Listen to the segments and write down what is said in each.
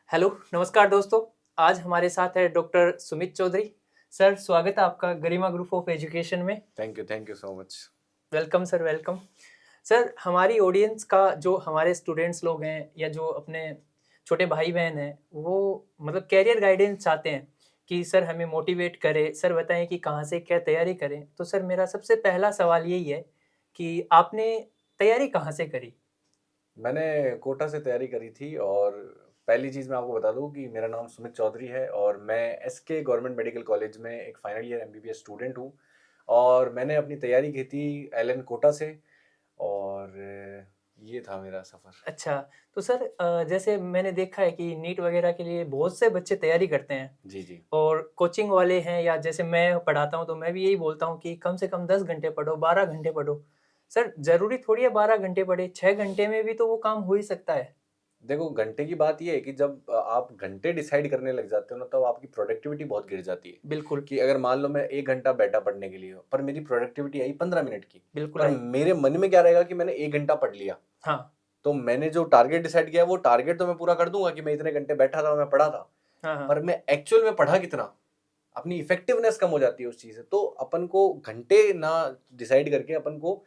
Hello, नमस्कार दोस्तों। आज हमारे साथ है डॉक्टर सुमित चौधरी। सर, स्वागत है आपका गरिमा ग्रुप ऑफ एजुकेशन में। Thank you so much. Welcome sir, welcome. Sir, हमारी ऑडियंस का जो हमारे स्टूडेंट्स लोग हैं या जो अपने छोटे भाई बहन हैं, वो मतलब कैरियर गाइडेंस चाहते हैं कि सर हमें मोटिवेट करें, सर बताएं कि कहाँ से क्या तैयारी करें। तो सर मेरा सबसे पहला सवाल यही है कि आपने तैयारी कहाँ से करी? मैंने कोटा से तैयारी करी थी और पहली चीज़ मैं आपको बता दूं कि मेरा नाम सुमित चौधरी है और मैं एसके गवर्नमेंट मेडिकल कॉलेज में एक फाइनल ईयर एमबीबीएस स्टूडेंट हूं। और मैंने अपनी तैयारी की थी एलएन कोटा से। और ये था मेरा सफ़र। अच्छा, तो सर जैसे मैंने देखा है कि नीट वगैरह के लिए बहुत से बच्चे तैयारी करते हैं जी जी। और कोचिंग वाले हैं या जैसे मैं पढ़ाता हूँ तो मैं भी यही बोलता हूँ कि कम से कम 10 घंटे पढ़ो, 12 घंटे पढ़ो। सर ज़रूरी थोड़ी है 12 घंटे पढ़े, 6 घंटे में भी तो वो काम हो ही सकता है। देखो, घंटे की बात ये है कि जब आप घंटे डिसाइड करने लग जाते हो ना, तब आपकी प्रोडक्टिविटी बहुत गिर जाती है। बिल्कुल, कि अगर मान लो मैं 1 घंटा बैठा पढ़ने के लिए, पर मेरी प्रोडक्टिविटी आई 15 मिनट की, बिल्कुल पर आएगी। मेरे मन में क्या रहेगा कि मैंने 1 घंटा पढ़ लिया। हाँ, तो मैंने जो टारगेट डिसाइड किया, वो टारगेट तो मैं पूरा कर दूंगा कि मैं इतने घंटे बैठा था, मैं पढ़ा था। हाँ, हाँ। पर मैं एक्चुअल में पढ़ा कितना, अपनी इफेक्टिवनेस कम हो जाती है उस चीज़ से। तो अपन को घंटे ना डिसाइड करके अपन को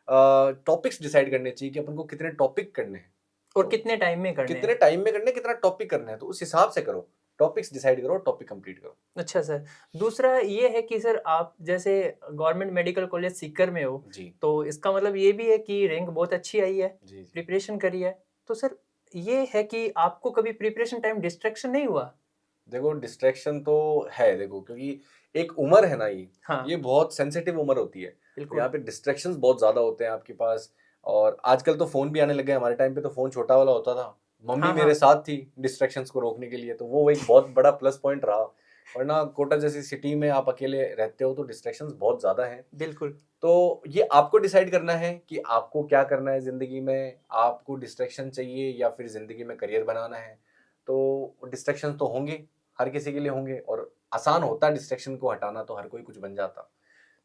टॉपिक्स डिसाइड करने चाहिए कि अपन को कितने टॉपिक करने हैं। और तो कितने टाइम में करने कितने हैं? टाइम में करने हैं, कितना टॉपिक करना है, तो उस हिसाब से करो। टॉपिक्स डिसाइड करो, टॉपिक कंप्लीट करो। अच्छा सर, दूसरा ये है कि सर आप जैसे गवर्नमेंट मेडिकल कॉलेज सीकर में हो, जी तो इसका मतलब ये भी है कि रैंक बहुत अच्छी आई है, जी जी। प्रिपरेशन करी है। तो सर ये है कि आपको कभी प्रिपरेशन टाइम डिस्ट्रैक्शन नहीं हुआ? देखो, डिस्ट्रैक्शन तो है, देखो, क्योंकि एक उम्र है ना, हाँ, ये बहुत सेंसिटिव उम्र होती है। तो बिल्कुल। यहाँ पे डिस्ट्रैक्शंस बहुत ज़्यादा होते हैं आपके पास। और आजकल तो फ़ोन भी आने लगे हैं, हमारे टाइम पे तो फ़ोन छोटा वाला होता था। मम्मी हाँ, मेरे हाँ, साथ थी डिस्ट्रैक्शंस को रोकने के लिए, तो वो एक बहुत बड़ा प्लस पॉइंट रहा। वरना कोटा जैसी सिटी में आप अकेले रहते हो तो डिस्ट्रैक्शंस बहुत ज़्यादा हैं। बिल्कुल। तो ये आपको डिसाइड करना है कि आपको क्या करना है ज़िंदगी में, आपको डिस्ट्रैक्शन चाहिए या फिर ज़िंदगी में करियर बनाना है। तो डिस्ट्रैक्शन तो होंगे, हर किसी के लिए होंगे, और आसान होता है डिस्ट्रैक्शन को हटाना, तो हर कोई कुछ बन जाता।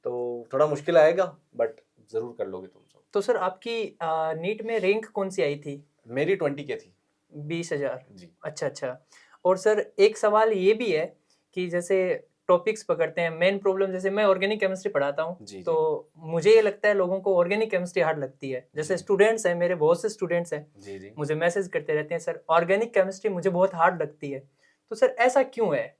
तो थोड़ा मुश्किल आएगा, बट ज़रूर कर लोगे तुम सब। तो सर आपकी नीट में रैंक कौन-सी आई थी? मेरी 20 के थी। 20,000। जी, अच्छा, अच्छा। और सर एक सवाल ये भी है कि जैसे टॉपिक्स पकड़ते हैं, मेन प्रॉब्लम जैसे मैं ऑर्गेनिक केमिस्ट्री पढ़ाता हूँ, जी, जी, तो मुझे ये लगता है लोगों को ऑर्गेनिक केमिस्ट्री हार्ड लगती है। जैसे जी, स्टूडेंट्स हैं, मेरे बहुत से स्टूडेंट्स हैं, जी, जी, मुझे मैसेज करते रहते हैं, "सर ऑर्गेनिक केमिस्ट्री मुझे बहुत हार्ड लगती है।" तो सर ऐसा क्यों है?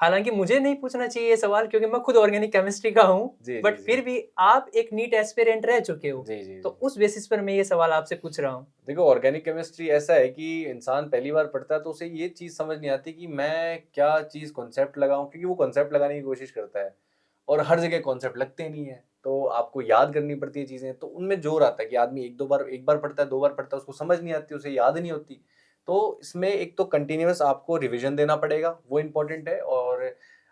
हालाँकि मुझे नहीं पूछना चाहिए ये सवाल क्योंकि मैं खुद ऑर्गेनिक केमिस्ट्री का हूँ, जी, जी, बट जी, फिर भी आप एक नीट एस्पिरेंट रह चुके हो, जी, जी, तो जी। उस बेसिस पर मैं ये सवाल आपसे पूछ रहा हूँ। देखो, ऑर्गेनिक केमिस्ट्री ऐसा है कि इंसान पहली बार पढ़ता है तो उसे ये चीज़ समझ नहीं आती कि मैं क्या चीज़ कॉन्सेप्ट लगाऊँ, क्योंकि वो कॉन्सेप्ट लगाने की कोशिश करता है और हर जगह कॉन्सेप्ट लगते नहीं है। तो आपको याद करनी पड़ती है चीज़ें, तो उनमें ज़ोर आता है कि आदमी एक बार पढ़ता है, 2 बार पढ़ता है, उसको समझ नहीं आती, उसे याद नहीं होती। तो इसमें एक तो कंटीन्यूअस आपको रिविज़न देना पड़ेगा, वो इम्पोर्टेंट है। और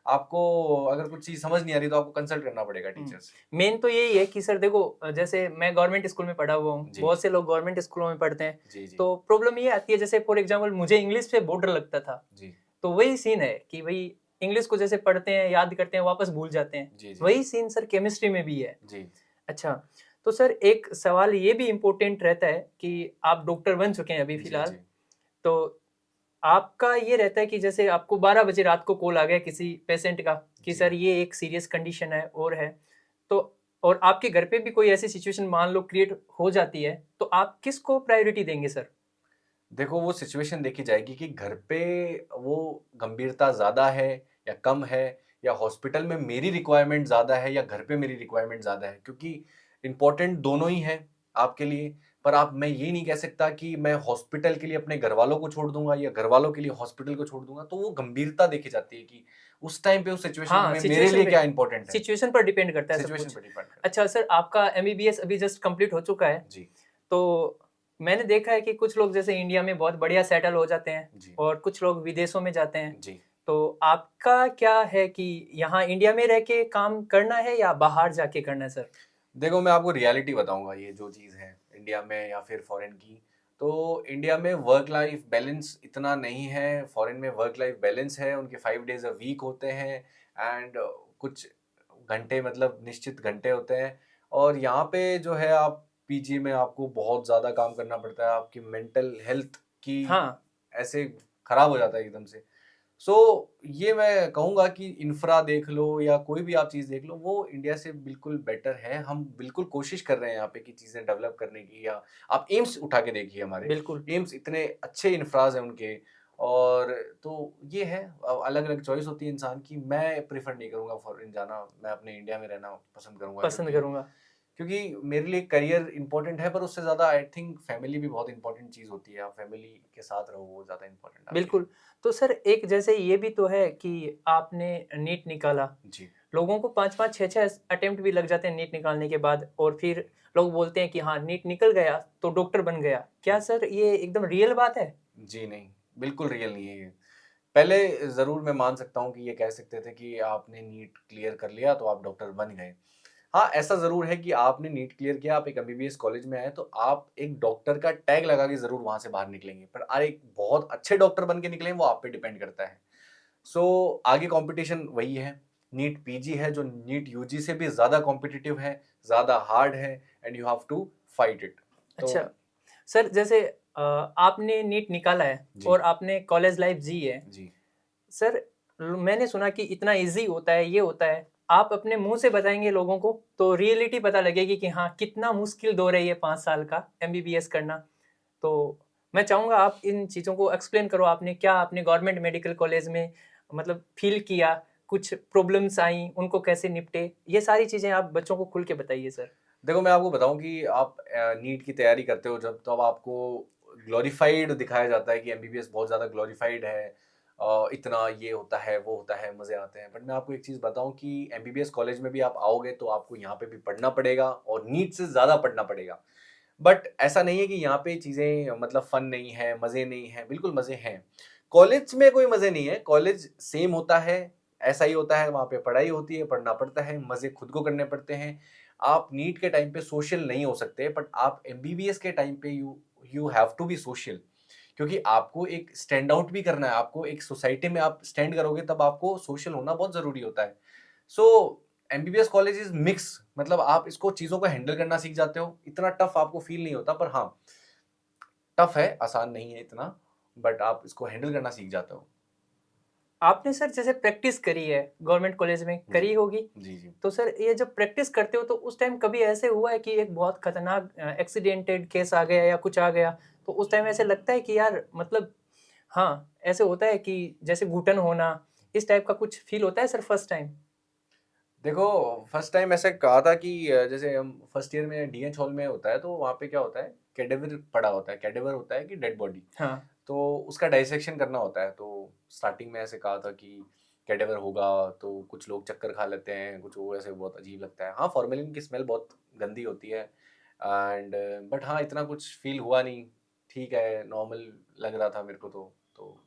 आपको अगर कुछ चीज़ समझ नहीं आ रही तो आपको कंसल्ट करना पड़ेगा टीचर से। मेन तो यही है कि सर देखो जैसे मैं गवर्नमेंट स्कूल में पढ़ा हुआ हूँ, जी, बहुत से लोग गवर्नमेंट स्कूलों में पढ़ते हैं, जी, जी, तो प्रॉब्लम ये आती है जैसे फॉर एग्जांपल मुझे इंग्लिश पे बहुत डर लगता था, जी, तो वही सीन है कि भई इंग्लिश को जैसे पढ़ते हैं, याद करते हैं, वापस भूल जाते हैं, जी, जी, वही सीन सर केमिस्ट्री में भी है। जी, अच्छा, तो सर एक सवाल ये भी इम्पोर्टेंट रहता है कि आप डॉक्टर बन चुके हैं अभी जी, फिलहाल, जी, तो आपका ये रहता है कि जैसे आपको 12 बजे रात को कॉल आ गया किसी पेशेंट का कि जी। सर ये एक सीरियस कंडीशन है और है, तो और आपके घर पे भी कोई ऐसी सिचुएशन मान लो क्रिएट हो जाती है, तो आप किसको प्रायोरिटी देंगे सर? देखो, वो सिचुएशन देखी जाएगी कि घर पे वो गंभीरता ज़्यादा है या कम है, या हॉस्पिटल में मेरी रिक्वायरमेंट ज़्यादा है या घर पे मेरी रिक्वायरमेंट ज़्यादा है, क्योंकि इम्पोर्टेंट दोनों ही हैं आपके लिए। पर आप मैं ये नहीं कह सकता कि मैं हॉस्पिटल के लिए अपने घरवालों को छोड़ दूँगा या घरवालों के लिए हॉस्पिटल को छोड़ दूँगा। तो वो गंभीरता देखी जाती है कि उस टाइम पे, उस सिचुएशन हाँ, में मेरे लिए क्या इम्पोर्टेंट है। सिचुएशन पर डिपेंड करता है सब सिचुएशन कुछ। पे डिपेंड करता अच्छा सर, आपका एमबीबीएस अभी जस्ट कंप्लीट हो चुका है, है। जी, तो मैंने देखा है कि कुछ लोग जैसे इंडिया में बहुत बढ़िया सेटल हो जाते हैं जी, और कुछ लोग विदेशों में जाते हैं। जी। तो आपका क्या है कि यहाँ इंडिया में रह के काम करना है या बाहर जाके करना है सर? देखो, मैं आपको रियलिटी बताऊँगा, ये जो चीज़ है इंडिया में या फिर फॉरेन की। तो इंडिया में वर्क लाइफ बैलेंस इतना नहीं है, फॉरेन में वर्क लाइफ बैलेंस है, उनके 5 डेज़ अ वीक होते हैं। एंड कुछ घंटे, मतलब निश्चित घंटे होते हैं। और यहाँ पे जो है, आप पीजी में आपको बहुत ज़्यादा काम करना पड़ता है, आपकी मेंटल हेल्थ की हाँ, ऐसे खराब हो जाता है एकदम से। सो ये मैं कहूँगा कि इंफ्रा देख लो या कोई भी आप चीज़ देख लो, वो इंडिया से बिल्कुल बेटर है। हम बिल्कुल कोशिश कर रहे हैं यहाँ पे कि चीज़ें डेवलप करने की, या आप एम्स उठा के देखिए हमारे, बिल्कुल। एम्स इतने अच्छे इंफ्राज़ हैं उनके। और तो ये है, अलग-अलग चॉइस होती है इंसान की। मैं प्रेफ़र नहीं करूँगा फॉरेन जाना, मैं अपने इंडिया में रहना पसंद करूँगा, पसंद करूँगा। क्योंकि मेरे लिए करियर इम्पोर्टेंट है, पर उससे ज़्यादा आई थिंक फैमिली भी बहुत इम्पोर्टेंट चीज़ होती है। आप फैमिली के साथ रहो, वो ज़्यादा इम्पोर्टेंट है आपके लिए। बिल्कुल। तो सर एक जैसे ये भी तो है कि आपने नीट निकाला, जी। लोगों को 5-5 6-6 अटेम्प्ट भी लग जाते हैं नीट निकालने के बाद, और फिर लोग बोलते हैं कि हाँ, नीट निकल गया तो डॉक्टर बन गया। क्या सर ये एकदम रियल बात है? जी नहीं, बिल्कुल रियल नहीं है ये। पहले ज़रूर मैं मान सकता हूँ कि ये कह सकते थे कि आपने नीट क्लियर कर लिया तो आप डॉक्टर बन गए। हाँ, ऐसा ज़रूर है कि आपने नीट क्लियर किया, आप एक एमबीबीएस कॉलेज में आए, तो आप एक डॉक्टर का टैग लगा के ज़रूर वहाँ से बाहर निकलेंगे। पर एक बहुत अच्छे डॉक्टर बन के निकलें, वो आप पे डिपेंड करता है। सो आगे कॉम्पिटिशन वही है। नीट पीजी है, जो नीट यूजी से भी ज़्यादा कॉम्पिटिटिव है, ज़्यादा हार्ड है, and you have to fight it. तो अच्छा, सर जैसे आपने नीट निकाला है जी, और आपने कॉलेज लाइफ जी है। जी। सर मैंने सुना कि इतना ईज़ी होता है, ये होता है। आप अपने मुँह से बताएँगे लोगों को तो रियलिटी पता लगेगी कि हाँ, कितना मुश्किल दौर है ये 5 साल का एमबीबीएस करना। तो मैं चाहूँगा आप इन चीज़ों को एक्सप्लेन करो, आपने क्या अपने गवर्नमेंट मेडिकल कॉलेज में मतलब फ़ील किया, कुछ प्रॉब्लम्स आईं, उनको कैसे निपटे? ये सारी चीज़ें आप बच्चों को खुल के बताइए सर। देखो, मैं आपको बताऊँ कि आप नीट की तैयारी करते हो जब, तब आपको ग्लोरीफाइड दिखाया जाता है कि एमबीबीएस बहुत ज़्यादा ग्लोरीफाइड है। इतना ये होता है, वो होता है, मज़े आते हैं। बट मैं आपको एक चीज़ बताऊँ कि एमबीबीएस कॉलेज में भी आप आओगे तो आपको यहाँ पे भी पढ़ना पड़ेगा, और नीट से ज़्यादा पढ़ना पड़ेगा। बट ऐसा नहीं है कि यहाँ पे चीज़ें मतलब फ़न नहीं है, मज़े नहीं हैं, बिल्कुल मज़े हैं। कॉलेज में कोई मज़े नहीं है, कॉलेज सेम होता है, ऐसा ही होता है, वहाँ पे पढ़ाई होती है, पढ़ना पड़ता है, मज़े खुद को करने पड़ते हैं। आप नीट के टाइम पे सोशल नहीं हो सकते, बट आप एमबीबीएस के टाइम पे you you have to be social, क्योंकि आपको एक स्टैंड आउट भी करना है, आपको एक सोसाइटी में आप स्टैंड करोगे तब आपको सोशल होना बहुत ज़रूरी होता है। सो एमबीबीएस कॉलेज इज़ मिक्स, मतलब आप इसको चीज़ों को हैंडल करना सीख जाते हो, इतना टफ आपको फ़ील नहीं होता, पर हाँ, टफ है, आसान नहीं है इतना, बट आप इसको हैंडल करना सीख जाते हो। आपने सर जैसे प्रैक्टिस करी है, गवर्नमेंट कॉलेज में जी। करी होगी, जी, जी। तो सर ये जब प्रैक्टिस करते हो तो उस टाइम कभी ऐसे हुआ है कि एक बहुत खतरनाक एक्सीडेंटेड केस आ गया या कुछ आ गया, तो उस टाइम ऐसे लगता है कि यार मतलब हाँ, ऐसे होता है कि जैसे घुटन होना, इस टाइप का कुछ फ़ील होता है सर फर्स्ट टाइम? देखो, फर्स्ट टाइम ऐसे कहा था कि जैसे हम फर्स्ट ईयर में डीएच हॉल में होता है, तो वहाँ पे क्या होता है, कैडेवर पड़ा होता है। कैडेवर होता है कि डेड बॉडी, हाँ, तो उसका डाइसेक्शन करना होता है। तो स्टार्टिंग में ऐसे कहा था कि कैडेवर होगा, तो कुछ लोग चक्कर खा लेते हैं, कुछ वो ऐसे बहुत अजीब लगता है। हाँ, फॉर्मेलिन की स्मेल बहुत गंदी होती है, एंड बट हाँ, इतना कुछ फील हुआ नहीं, ठीक है, नॉर्मल लग रहा था मेरे को। तो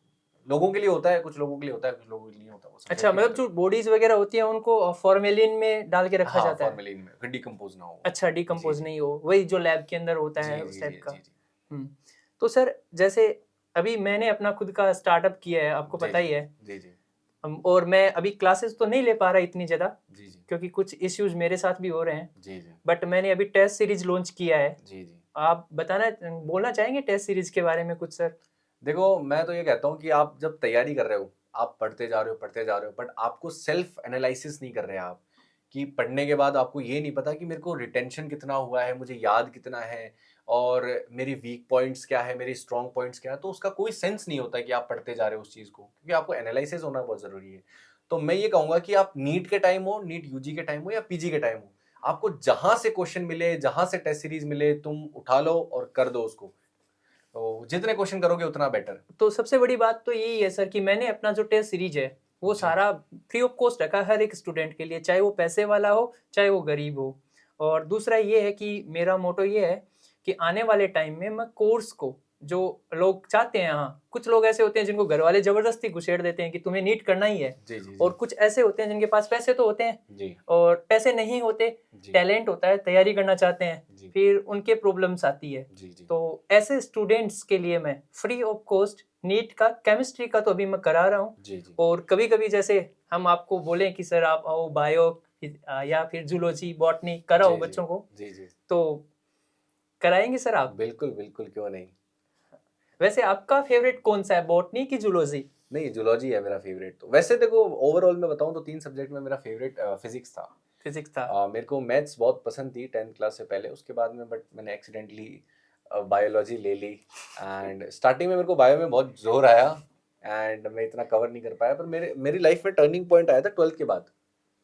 लोगों के लिए होता है, कुछ लोगों के लिए होता है, कुछ लोगों के लिए नहीं होता, वो अच्छा सब्जेक्टिव मतलब होता है। जो बॉडीज़ वगैरह होती हैं उनको फॉर्मेलिन में डाल के रखा हाँ, जाता है? फॉर्मेलिन में, कि डिकम्पोज़ ना हो वो। अच्छा, जी, डिकम्पोज़ जी। नहीं हो, वही जो लैब के अंदर होता जी, है उस जी, टाइप जी, का। जी, जी। हुँ, तो सर जैसे अभी मैंने अपना खुद का स्टार्टअप किया है, आपको जी, पता जी। ही है। जी, जी। और मैं अभी क्लासेस तो नहीं ले पा रहा इतनी ज़्यादा, जी, जी। क्योंकि कुछ इश्यूज़ मेरे साथ भी हो रहे हैं। जी, जी। बट मैंने अभी टेस्ट सीरीज़ लॉन्च किया है। जी, जी। आप बोलना चाहेंगे टेस्ट सीरीज़ के बारे में कुछ सर? देखो, मैं तो ये कहता हूँ कि आप जब तैयारी कर रहे हो, आप पढ़ते जा रहे हो, बट आपको सेल्फ एनालिसिस नहीं कर रहे आप, कि पढ़ने के बाद आपको ये नहीं पता कि मेरे को रिटेंशन कितना हुआ है, मुझे याद कितना है, और मेरी वीक पॉइंट्स क्या है, मेरी स्ट्रॉन्ग पॉइंट्स क्या है, तो उसका कोई सेंस नहीं होता कि आप पढ़ते जा रहे हो उस चीज़ को, क्योंकि आपको एनालिसिस होना बहुत ज़रूरी है। तो मैं ये कहूँगा कि आप नीट के टाइम हो, नीट यूजी के टाइम हो या पीजी के टाइम हो, आपको जहाँ से क्वेश्चन मिले, जहाँ से टेस्ट सीरीज़ मिले, तुम उठा लो और कर दो उसको। तो जितने क्वेश्चन करोगे उतना बेटर। तो सबसे बड़ी बात तो यही है सर कि मैंने अपना जो टेस्ट सीरीज़ है, वो जी। सारा फ्री ऑफ कॉस्ट रखा है हर एक स्टूडेंट के लिए, चाहे वो पैसे वाला हो, चाहे वो गरीब हो। और दूसरा ये है कि मेरा मोटो ये है कि आने वाले टाइम में मैं कोर्स को, जो लोग चाहते हैं, हाँ, कुछ लोग ऐसे होते हैं जिनको घरवाले ज़बरदस्ती घुसेड़ देते हैं कि तुम्हें नीट करना ही है, जी, जी, और जी। कुछ ऐसे होते हैं जिनके पास पैसे तो होते हैं जी, और पैसे नहीं होते, जी, टैलेंट होता है, तैयारी करना चाहते हैं, जी, फिर उनके प्रॉब्लम्स आती है। जी, जी, तो ऐसे स्टूडेंट्स के लिए मैं फ्री ऑफ कॉस्ट नीट का केमिस्ट्री का तो अभी मैं करा रहा हूँ। जी, जी। और कभी-कभी जैसे हम आपको बोलें कि सर आप आओ बायो या फिर जूलॉजी, बॉटनी कराओ जी, जी। बच्चों को, जी, जी। तो कराएँगे सर आप? बिल्कुल, बिल्कुल, क्यों नहीं। वैसे आपका फेवरेट कौन सा है, बॉटनी की जूलॉजी? नहीं, जूलॉजी है मेरा फेवरेट। तो वैसे देखो ओवरऑल मैं बताऊं तो 3 सब्जेक्ट में मेरा फेवरेट फिजिक्स था। फिजिक्स था। मेरे को मैथ्स बहुत पसंद थी 10th क्लास से पहले, उसके बाद में बट मैंने एक्सीडेंटली बायोलॉजी ले ली। एंड स्टार्टिंग में मेरे को बायो में बहुत जोर आया एंड मैं इतना कवर नहीं कर पाया, पर मेरी लाइफ में टर्निंग पॉइंट आया था 12th के बाद।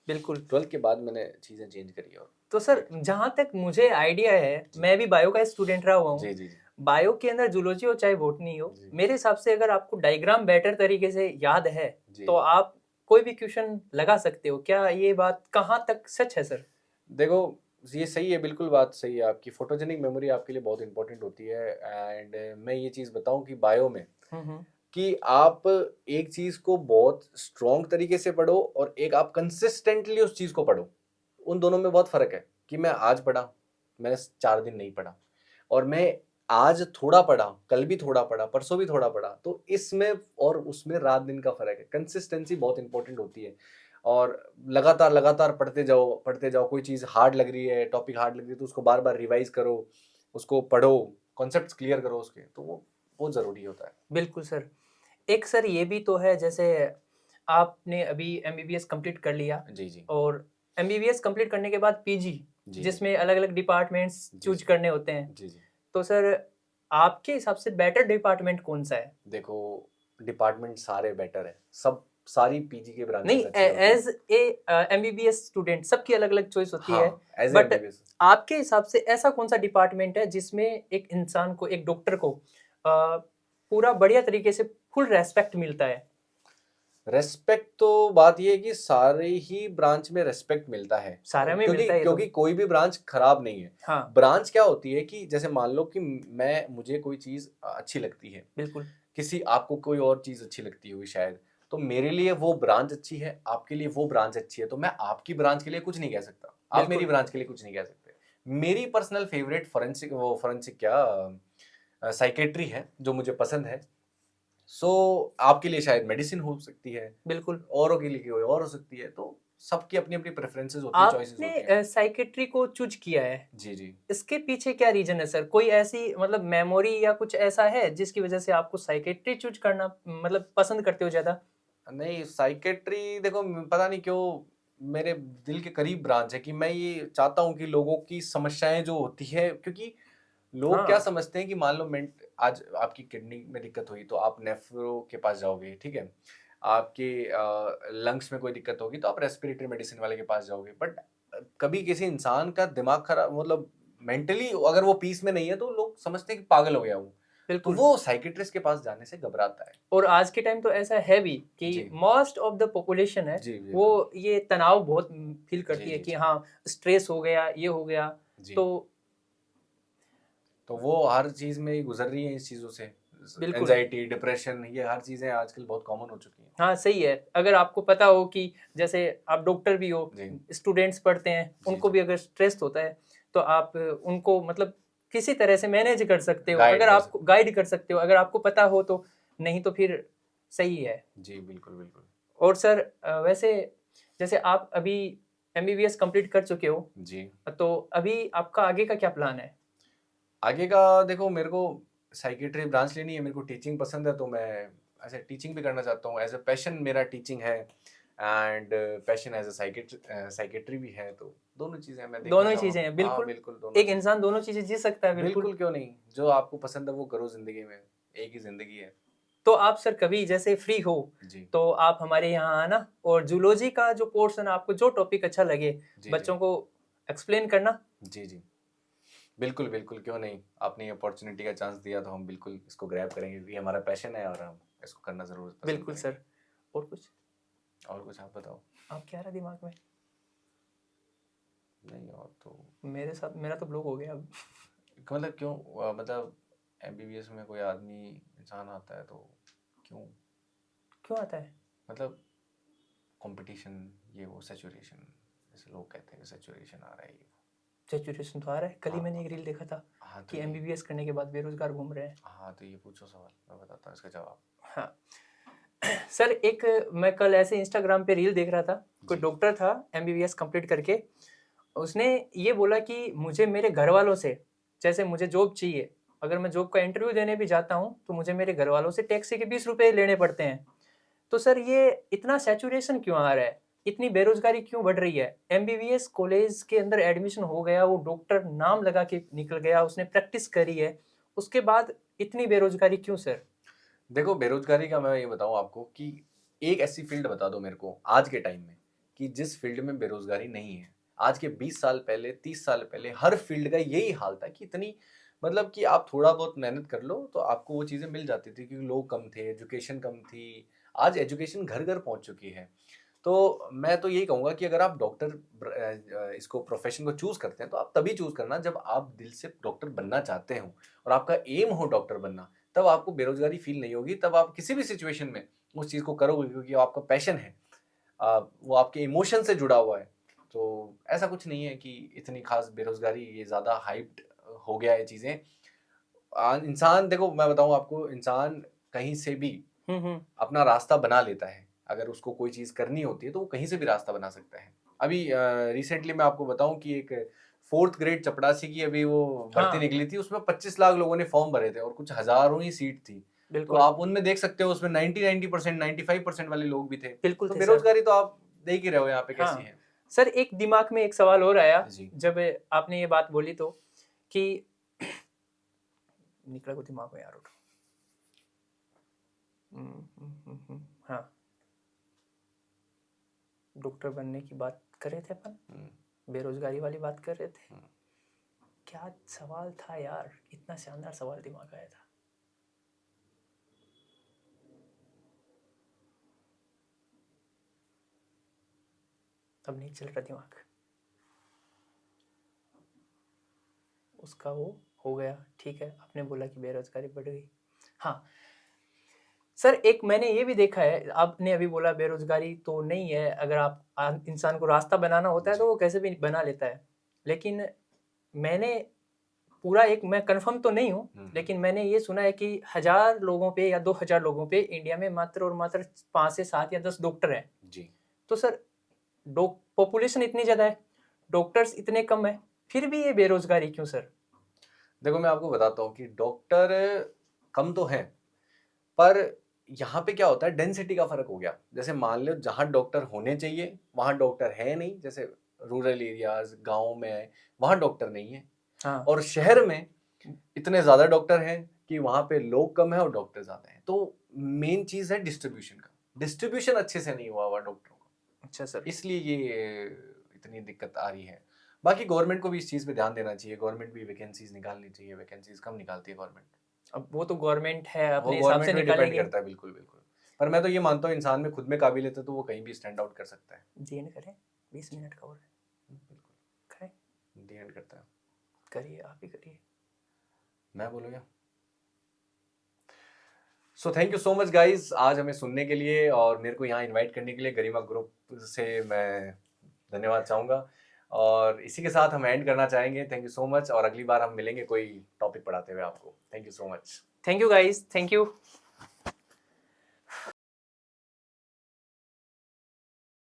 बिल्कुल। 12th के बाद मैंने चीज़ें चेंज करी। और तो सर जहां तक मुझे आइडिया है, जी। मैं भी बायो का स्टूडेंट रहा हुआ हूँ। जी जी जी बायो के अंदर जूलॉजी हो चाहे बॉटनी हो, जी मेरे हिसाब से अगर आपको डायग्राम बेटर तरीके से याद है जी। तो आप कोई भी क्वेश्चन लगा सकते हो। क्या ये बात कहाँ तक सच है सर? देखो ये सही है, बिल्कुल बात सही है आपकी। फोटोजेनिक मेमोरी आपके लिए बहुत इंपॉर्टेंट होती है। एंड मैं ये चीज़ बताऊं कि बायो में हम्म। कि आप एक चीज़ को बहुत स्ट्रॉन्ग तरीके से पढ़ो और एक आप कंसिस्टेंटली उस चीज़ को पढ़ो। उन दोनों में बहुत फ़र्क है कि मैं आज पढ़ा, मैंने 4 दिन नहीं पढ़ा, और मैं आज थोड़ा पढ़ा, कल भी थोड़ा पढ़ा, परसों भी थोड़ा पढ़ा। तो इसमें और उसमें रात दिन का फ़र्क है। कंसिस्टेंसी बहुत इंपॉर्टेंट होती है और लगातार पढ़ते जाओ। कोई चीज़ हार्ड लग रही है, टॉपिक हार्ड लग रही है, तो उसको बार-बार रिवाइज़ करो, उसको पढ़ो, कॉन्सेप्ट्स क्लियर करो उसके। तो वो बहुत ज़रूरी होता है। बिल्कुल सर। एक सर ये भी तो है, जैसे आपने अभी एमबीबीएस कंप्लीट कर लिया जी, जी। और एमबीबीएस कंप्लीट करने के बाद पीजी, जी, जी। जिसमें अलग अलग डिपार्टमेंट्स जी, चूज जी। करने होते हैं, जी, जी। तो सर आपके हिसाब से बेटर डिपार्टमेंट कौन सा है? देखो डिपार्टमेंट सारे बेटर है। सब सारी पीजी के नहीं, ब्रांचेस अच्छी होती हैं। एज ए एमबीबीएस स्टूडेंट सबकी अलग अलग चॉइस होती है, हाँ, एज़ ए बट एमबीबीएस। आपके हिसाब से ऐसा कौन सा डिपार्टमेंट है जिसमें एक इंसान को, एक डॉक्टर को पूरा बढ़िया तरीके से फुल रेस्पेक्ट मिलता है? रेस्पेक्ट तो बात ये है कि सारे ही ब्रांच में रेस्पेक्ट मिलता है। सारे में क्योंकि मिलता है ये तो। क्योंकि कोई भी ब्रांच खराब नहीं है। हाँ। ब्रांच क्या होती है कि जैसे मान लो कि मुझे कोई चीज़ अच्छी लगती है, बिल्कुल। किसी आपको कोई और चीज़ अच्छी लगती होगी शायद, तो मेरे लिए वो ब्रांच अच्छी है, आपके लिए वो ब्रांच अच्छी है, तो मैं आपकी ब्रांच के लिए कुछ नहीं कह सकता, आप मेरी बिल्कुल। ब्रांच के लिए कुछ नहीं कह सकते। मेरी पर्सनल फेवरेट फोरेंसिक क्या साइकेट्री है जो मुझे पसंद है। सो आपके लिए शायद मेडिसिन हो सकती है, बिल्कुल। औरों के लिए कोई और हो सकती है। तो सबकी अपनी-अपनी प्रेफ़रेंसेस होती है, चॉइसेस होती हैं। आपने साइकेट्री को चूज किया है, जी, जी। इसके पीछे क्या रीजन है सर? कोई ऐसी मतलब मेमोरी या कुछ ऐसा है जिसकी वजह से आपको साइकेट्री चूज करना मतलब पसंद करते हो ज्यादा? नहीं, साइकेट्री देखो पता नहीं क्यों मेरे दिल के करीब ब्रांच है कि मैं ये चाहता हूँ कि लोगों की समस्याएँ जो होती है, क्योंकि लोग क्या हाँ। समझते हैं कि मान लो आज आपकी किडनी में दिक्कत हुई तो आप नेफ्रो के पास जाओगे, ठीक है? आपके लंग्स में कोई दिक्कत होगी तो आप रेस्पिरेटरी मेडिसिन वाले के पास जाओगे। बट कभी किसी इंसान का दिमाग खराब, मतलब मेंटली अगर वो पीस में नहीं है तो लोग समझते हैं कि पागल हो गया वो। तो बिल्कुल। वो साइकियाट्रिस्ट के पास जाने से घबराता है। और आज के टाइम तो ऐसा है भी कि जी। मोस्ट ऑफ द पॉपुलेशन है, जी, वो बिल्कुल। ये तनाव बहुत फील जी, करती है जी, कि जी। हाँ स्ट्रेस हो गया, ये हो गया। जी। तो तो वो हर चीज़ में ही गुज़र रही हैं इस चीज़ों से। बिल्कुल। एंग्ज़ायटी, डिप्रेशन, ये हर चीज़ें आजकल बहुत कॉमन हो चुकी हैं। हाँ सही है। अगर आपको पता हो कि जैसे आप डॉक्टर भी हो, जी। स्टूडेंट्स पढ़ते हैं, जी, उनको जी। भी अगर स्ट्रेस होता है तो आप उनको मतलब किसी तरह से मैनेज कर सकते हो, गाइड अगर कर आपको सकते गाइड कर सकते हो, अगर आपको पता हो तो। नहीं तो फिर सही है। हैं। जी, बिल्कुल, बिल्कुल। और सर वैसे जैसे आप अभी एमबीबीएस कंप्लीट कर चुके हो, जी। तो अभी आपका आगे का क्या प्लान है? आगे का देखो मेरे को साइकियाट्री ब्रांच लेनी है, मेरे को टीचिंग पसंद है तो मैं ऐसे टीचिंग भी करना चाहता हूँ। एज़ अ पैशन मेरा टीचिंग है and passion as a psychiatry भी है, तो दोनों चीज़ें मैं देखना दोनों ही चीजें हैं, चाहूँगा। हाँ, बिल्कुल। बिल्कुल दोनों एक चीज़ें। इंसान दोनों चीजें जी सकता है, बिल्कुल। बिल्कुल, क्यों नहीं? जो आपको पसंद है वो करो ज़िंदगी में, एक ही ज़िंदगी है। तो आप सर कभी जैसे फ्री हो जी। तो आप हमारे यहाँ आना, और जूलॉजी का जो पोर्शन आपको जो टॉपिक अच्छा लगे जी, जी। बच्चों को एक्सप्लेन करना। जी, जी। बिल्कुल, बिल्कुल, क्यों नहीं? आपने ये अपॉर्च्युनिटी का चांस दिया तो हम बिल्कुल इसको ग्रैब करेंगे क्योंकि हमारा पैशन है और हम इसको करना ज़रूर पसंद बिल्कुल करेंगे। सर। और कुछ और कुछ आप बताओ? आप क्या रहा दिमाग में? नहीं और तो मेरे साथ मेरा तो ब्लॉक हो गया अब। मतलब क्यों मतलब एमबीबीएस में कोई आदमी इंसान आता है तो क्यों? क्यों आता है? मतलब कॉम्पिटिशन, ये वो सैचुरेशन, जैसे लोग कहते हैं कि सैचुरेशन आ रहा है ये वो। सैचुरेशन तो आ रहा है। कल ही हाँ, मैंने एक रील देखा था हाँ, तो कि ये एमबीबीएस करने के बाद बेरोजगार घूम रहे हैं। हाँ, तो ये पूछो सवाल, मैं बताता हूँ इसका जवाब। हाँ। सर एक, मैं कल ऐसे इंस्टाग्राम पे रील देख रहा था, कोई जी। डॉक्टर था एमबीबीएस कंप्लीट करके, उसने ये बोला कि मुझे मेरे घर वालों से, जैसे मुझे जॉब चाहिए, अगर मैं जॉब का इंटरव्यू देने भी जाता हूँ तो मुझे मेरे घर वालों से टैक्सी के 20 रुपए लेने पड़ते हैं। तो सर ये इतना सैचुरेशन क्यों आ रहा है, इतनी बेरोजगारी क्यों बढ़ रही है? एमबीबीएस कॉलेज के अंदर एडमिशन हो गया, वो डॉक्टर नाम लगा के निकल गया, उसने प्रैक्टिस करी है, उसके बाद इतनी बेरोजगारी क्यों सर? देखो, बेरोजगारी का मैं ये बताऊं आपको कि एक ऐसी फील्ड बता दो मेरे को आज के टाइम में कि जिस फील्ड में बेरोजगारी नहीं है। आज के 20 साल पहले, 30 साल पहले हर फील्ड का यही हाल था कि इतनी मतलब कि आप थोड़ा बहुत मेहनत कर लो तो आपको वो चीज़ें मिल जाती थी, क्योंकि लोग कम थे, एजुकेशन कम थी। आज एजुकेशन घर घर पहुंच चुकी है। तो मैं तो यही कहूँगा कि अगर आप इसको प्रोफेशन को चूज़ करते हैं तो आप तभी चूज़ करना जब आप दिल से डॉक्टर बनना चाहते हो और आपका एम हो डॉक्टर बनना। तब आपको बेरोजगारी फील नहीं होगी, तब आप किसी भी सिचुएशन में उस चीज़ को करोगे, क्योंकि वो आपका पैशन है। वो आपके इमोशन से जुड़ा हुआ है। तो ऐसा कुछ नहीं है कि इतनी खास बेरोजगारी, ये ज़्यादा हाइप्ड हो गया है चीज़ें। इंसान, देखो मैं बताऊँ आपको, इंसान कहीं से भी अपना रास्ता बना लेता है। अगर उसको कोई चीज़ करनी होती है तो वो कहीं से भी रास्ता बना सकता है। अभी रिसेंटली मैं आपको बताऊँ कि एक 4th ग्रेड चपरासी की अभी वो भर्ती हाँ, निकली थी, उसमें 25 लाख लोगों ने फॉर्म भरे थे और कुछ हज़ारों ही सीट थी। तो बिल्कुल, आप उनमें देख सकते हो, उसमें 90% 95% वाले लोग भी थे। बिल्कुल तो थे सर। बेरोजगारी तो आप देख ही रहे हो यहाँ पे कैसी हाँ, है। सर एक दिमाग में एक सवाल और आया जी। जब आपने ये बात बोली तो, कि निकला को दिमाग में यार उठो। हाँ, डॉक्टर बनने की बात कर रहे थे अपन, बेरोजगारी वाली बात कर रहे थे। क्या सवाल था यार, इतना शानदार सवाल दिमाग आया था। अब नहीं चल रहा दिमाग। उसका वो हो गया, ठीक है, आपने बोला कि बेरोजगारी बढ़ गई। हाँ सर, एक मैंने ये भी देखा है, आपने अभी बोला बेरोजगारी तो नहीं है, अगर आप इंसान को रास्ता बनाना होता है तो वो कैसे भी बना लेता है। लेकिन मैंने पूरा एक, मैं कंफर्म तो नहीं हूँ, लेकिन मैंने ये सुना है कि 1000 लोगों पे या 2000 लोगों पे इंडिया में मात्र और मात्र 5 से 7 या 10 डॉक्टर हैं। जी। तो सर पॉपुलेशन इतनी ज़्यादा है, डॉक्टर्स इतने कम है, फिर भी ये बेरोजगारी क्यों सर? देखो, मैं आपको बताता हूँ कि डॉक्टर कम तो हैं, पर यहाँ पे क्या होता है, डेंसिटी का फ़र्क हो गया। जैसे मान लो जहाँ डॉक्टर होने चाहिए, वहाँ डॉक्टर है नहीं। जैसे रूरल एरियाज़, गाँव में है, वहाँ डॉक्टर नहीं है। हाँ, और शहर में इतने ज़्यादा डॉक्टर हैं कि वहाँ पे लोग कम हैं और डॉक्टर ज़्यादा हैं। तो मेन चीज़ है डिस्ट्रीब्यूशन का। डिस्ट्रीब्यूशन अच्छे से नहीं हुआ डॉक्टरों का, अच्छा सर। इसलिए ये इतनी दिक्कत आ रही है। बाकी गवर्नमेंट को भी इस चीज़ पे ध्यान देना चाहिए। गवर्नमेंट भी वैकेंसीज़ निकालनी चाहिए। वैकेंसीज़ कम निकालती है गवर्नमेंट। अब वो तो गवर्नमेंट है, वो अपने हिसाब से गवर्नमेंट पे डिपेंड निकालेंगे। करता है, बिल्कुल, बिल्कुल। पर मैं तो ये मानता हूँ, इंसान में खुद में काबिलियत है तो वो कहीं भी स्टैंड आउट कर सकता है। दी एंड करें, 20 मिनट का और है, बिल्कुल, करें, दी एंड करता है। करिए, आप ही करिए। मैं बोलूँगा। So thank you so much guys, आज हमें सुनने के लिए और मेरे को यहाँ इनवाइट करने के लिए गरिमा ग्रुप से मैं धन्यवाद चाहूँगा। और इसी के साथ हम एंड करना चाहेंगे। थैंक यू सो मच, और अगली बार हम मिलेंगे कोई टॉपिक पढ़ाते हुए आपको। Thank you so much. Thank you guys, thank you.